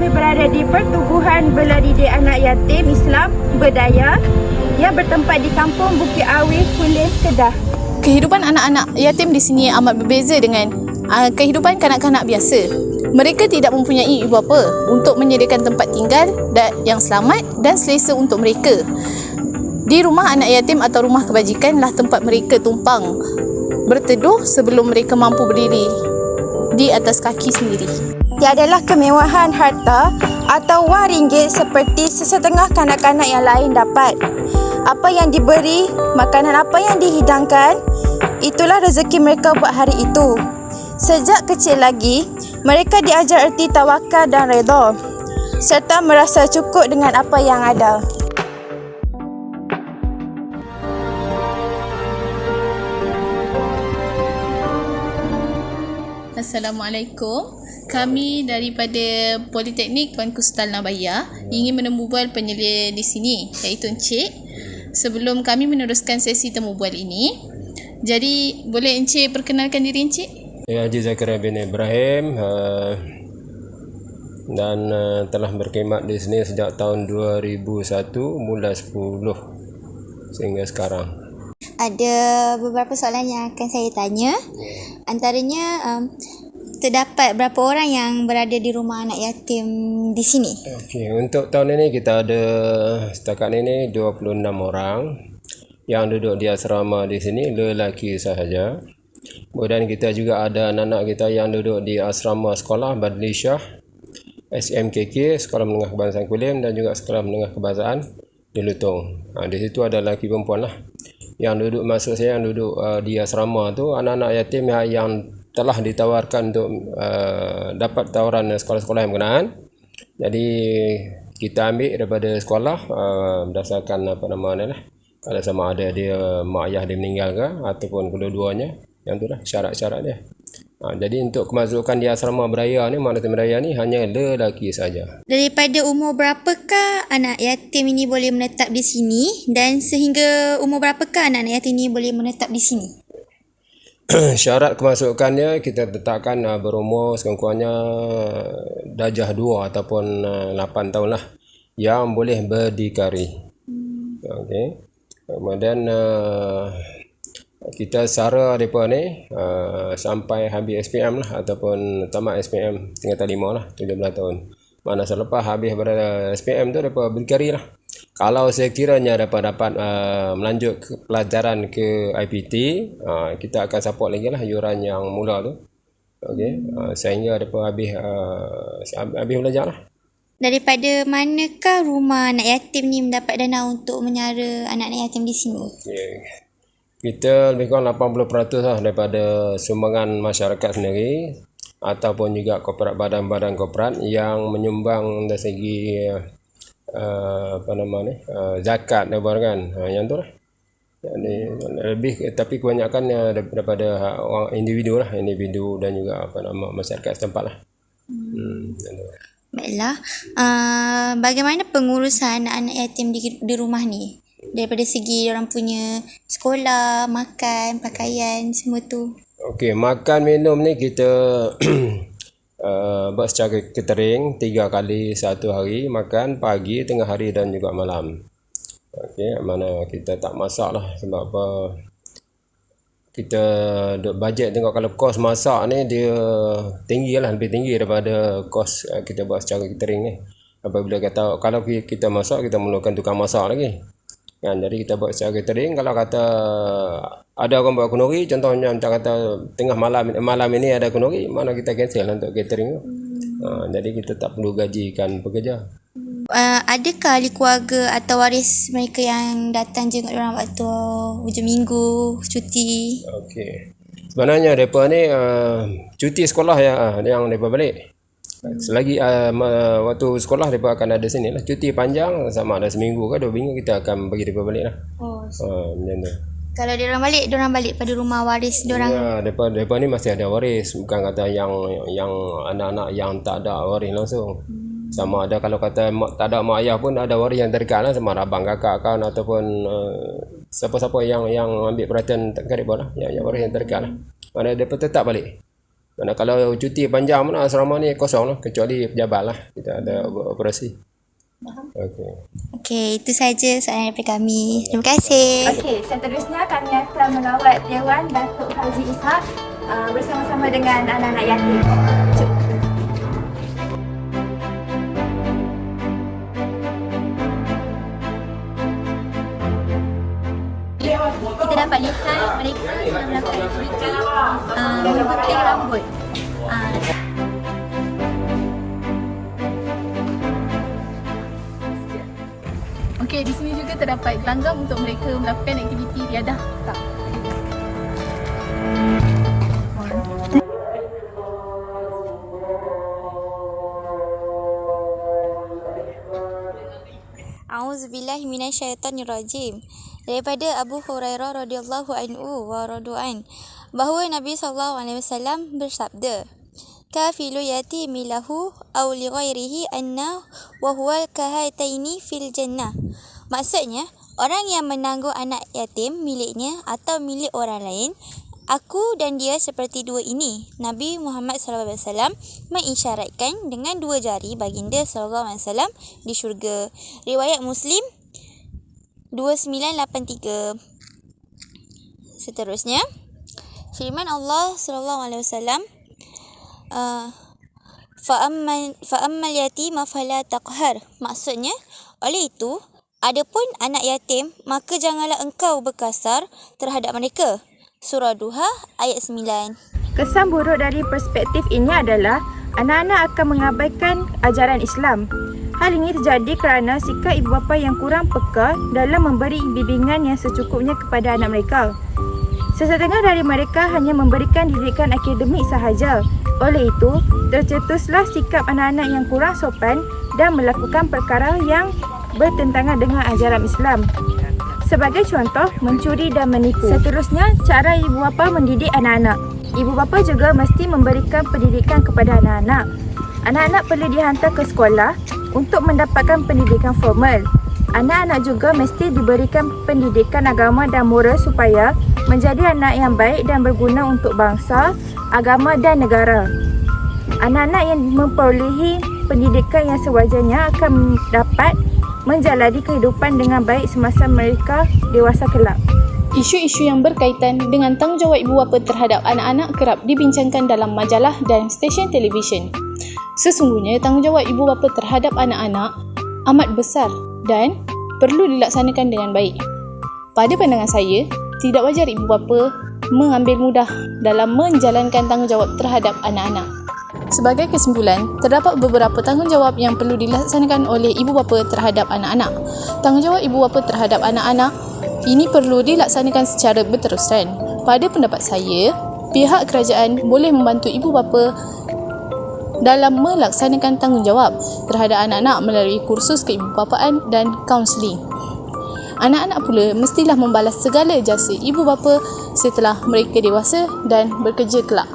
kami berada di Pertubuhan Bela Didik Anak Yatim Islam Berdaya yang bertempat di Kampung Bukit Awi, Kulim, Kedah. Kehidupan anak-anak yatim di sini amat berbeza dengan kehidupan kanak-kanak biasa. Mereka tidak mempunyai ibu bapa untuk menyediakan tempat tinggal yang selamat dan selesa untuk mereka. Di rumah anak yatim atau rumah kebajikan lah tempat mereka tumpang berteduh sebelum mereka mampu berdiri di atas kaki sendiri. Tiadalah kemewahan harta atau wang ringgit seperti sesetengah kanak-kanak yang lain dapat. Apa yang diberi, makanan apa yang dihidangkan, itulah rezeki mereka buat hari itu. Sejak kecil lagi, mereka diajar erti tawakal dan redha, serta merasa cukup dengan apa yang ada. Assalamualaikum. Kami daripada Politeknik Tuanku Sultan Nabaya ingin menemu bual penyelia di sini, iaitu Encik. Sebelum kami meneruskan sesi temu bual ini, jadi boleh Encik perkenalkan diri Encik? Ya, Haji Zakaria bin Ibrahim dan telah berkhidmat di sini sejak tahun 2001 mulai 10 sehingga sekarang. Ada beberapa soalan yang akan saya tanya. Antaranya, terdapat berapa orang yang berada di rumah anak yatim di sini? Okey, untuk tahun ini kita ada setakat ini 26 orang yang duduk di asrama di sini, lelaki sahaja. Kemudian kita juga ada anak-anak kita yang duduk di asrama sekolah Badli Shah, SMKK, Sekolah Menengah Kebangsaan Kulim, dan juga Sekolah Menengah Kebangsaan di Lutung. Di situ ada lelaki perempuan lah. Yang duduk, maksud saya yang duduk di asrama tu anak-anak yatim yang telah ditawarkan untuk dapat tawaran sekolah-sekolah yang berkenaan. Jadi kita ambil daripada sekolah berdasarkan apa nama dia lah. Kalau sama ada dia mak ayah dia meninggal ke ataupun kedua-duanya, yang tu lah syarat-syarat dia. Jadi untuk kemasukan di asrama beraya ni, mak yatim beraya ni hanya lelaki saja. Daripada umur berapakah anak yatim ini boleh menetap di sini, dan sehingga umur berapakah anak-anak yatim ini boleh menetap di sini? Syarat kemasukannya kita letakkan berumur sekurang-kurangnya darjah 2 ataupun 8 tahun lah, yang boleh berdikari. Okey. Kemudian kita sara mereka ni sampai habis SPM lah, ataupun tamat SPM tingkatan 5 lah, 17 tahun. Mana selepas habis pada SPM tu mereka berdikari lah. Kalau sekiranya dapat melanjut ke pelajaran ke IPT, kita akan support lagi lah yuran yang mula tu. Okey, sehingga mereka habis belajar lah. Daripada manakah rumah anak yatim ni mendapat dana untuk menyara anak-anak yatim di sini? Okay. Kita lebih kurang 80% lah daripada sumbangan masyarakat sendiri, ataupun juga korporat, badan-badan korporat yang menyumbang dari segi zakat kan, yang tu lah. Jadi lebih, tapi kebanyakan daripada orang individu lah, individu dan juga masyarakat setempat lah. Baiklah, bagaimana pengurusan anak-anak yatim di rumah ni? Daripada segi orang punya sekolah, makan, pakaian, semua tu. Okey, makan minum ni kita buat secara catering 3 kali satu hari, makan pagi, tengah hari dan juga malam. Okey, mana kita tak masak lah, sebab apa, kita bajet tengok kalau kos masak ni dia tinggi lah, lebih tinggi daripada kos kita buat secara catering ni. Apabila kata kalau kita masak, kita memerlukan tukang masak lagi kan. Jadi kita buat secara catering. Kalau kata ada orang buat kenduri, contohnya macam kata tengah malam ini ada kenduri, mana kita cancel untuk catering tu. Jadi kita tak perlu gajikan pekerja. Adakah ahli keluarga atau waris mereka yang datang jenguk diorang waktu hujung minggu, cuti? Okey. Sebenarnya mereka ni cuti sekolah yang mereka balik. Selagi waktu sekolah mereka akan ada sini lah. Cuti panjang sama ada seminggu ke 2 minggu, kita akan bagi mereka balik lah. Macam tu. Kalau diorang balik pada rumah waris diorang. Ya, mereka ni masih ada waris. Bukan kata yang anak-anak yang tak ada waris langsung. Sama ada kalau kata tak ada mak ayah pun ada waris yang terdekat lah, sama ada abang kakak kan, ataupun siapa-siapa yang ambil perhatian kat mereka lah, yang waris yang terdekat lah. Mana mereka tetap balik. Mana kalau cuti panjang mana asrama ni kosong lah, kecuali pejabat lah kita ada operasi. Okey. Okey, itu saja soalan daripada kami. Terima kasih. Okey, seterusnya kami akan melawat Dewan Datuk Haji Ishak bersama-sama dengan anak-anak yatim. Kita dapat lihat mereka sedang melakukan aktiviti gunting rambut. Okey, di sini juga terdapat gelanggang untuk mereka melakukan aktiviti riadah. Tak. A'udzubillahi minasyaitonirrajim. Daripada Abu Hurairah radhiyallahu anhu wa radhu'an bahawa Nabi SAW bersabda, kafilu yatimi lahu aw li ghairihi anna wa huwa kahataini fil jannah. Maksudnya, orang yang menanggung anak yatim miliknya atau milik orang lain, aku dan dia seperti dua ini. Nabi Muhammad SAW mengisyaratkan dengan dua jari baginda SAW di syurga. Riwayat Muslim 2983. Seterusnya, firman Allah SAW, fa'ammal yatima fala taqhar. Maksudnya, oleh itu, adapun anak yatim, maka janganlah engkau berkasar terhadap mereka. Surah Duha ayat 9. Kesan buruk dari perspektif ini adalah anak-anak akan mengabaikan ajaran Islam. Hal ini terjadi kerana sikap ibu bapa yang kurang peka dalam memberi bimbingan yang secukupnya kepada anak mereka. Sesetengah dari mereka hanya memberikan didikan akademik sahaja. Oleh itu, tercetuslah sikap anak-anak yang kurang sopan dan melakukan perkara yang bertentangan dengan ajaran Islam. Sebagai contoh, mencuri dan menipu. Seterusnya, cara ibu bapa mendidik anak-anak. Ibu bapa juga mesti memberikan pendidikan kepada anak-anak. Anak-anak perlu dihantar ke sekolah untuk mendapatkan pendidikan formal. Anak-anak juga mesti diberikan pendidikan agama dan moral supaya menjadi anak yang baik dan berguna untuk bangsa, agama dan negara. Anak-anak yang memperolehi pendidikan yang sewajarnya akan dapat menjalani kehidupan dengan baik semasa mereka dewasa kelak. Isu-isu yang berkaitan dengan tanggungjawab ibu bapa terhadap anak-anak kerap dibincangkan dalam majalah dan stesen televisyen. Sesungguhnya tanggungjawab ibu bapa terhadap anak-anak amat besar dan perlu dilaksanakan dengan baik. Pada pandangan saya, tidak wajar ibu bapa mengambil mudah dalam menjalankan tanggungjawab terhadap anak-anak. Sebagai kesimpulan, terdapat beberapa tanggungjawab yang perlu dilaksanakan oleh ibu bapa terhadap anak-anak. Tanggungjawab ibu bapa terhadap anak-anak ini perlu dilaksanakan secara berterusan. Pada pendapat saya, pihak kerajaan boleh membantu ibu bapa dalam melaksanakan tanggungjawab terhadap anak-anak melalui kursus keibubapaan dan kaunseling. Anak-anak pula mestilah membalas segala jasa ibu bapa setelah mereka dewasa dan bekerja kelak.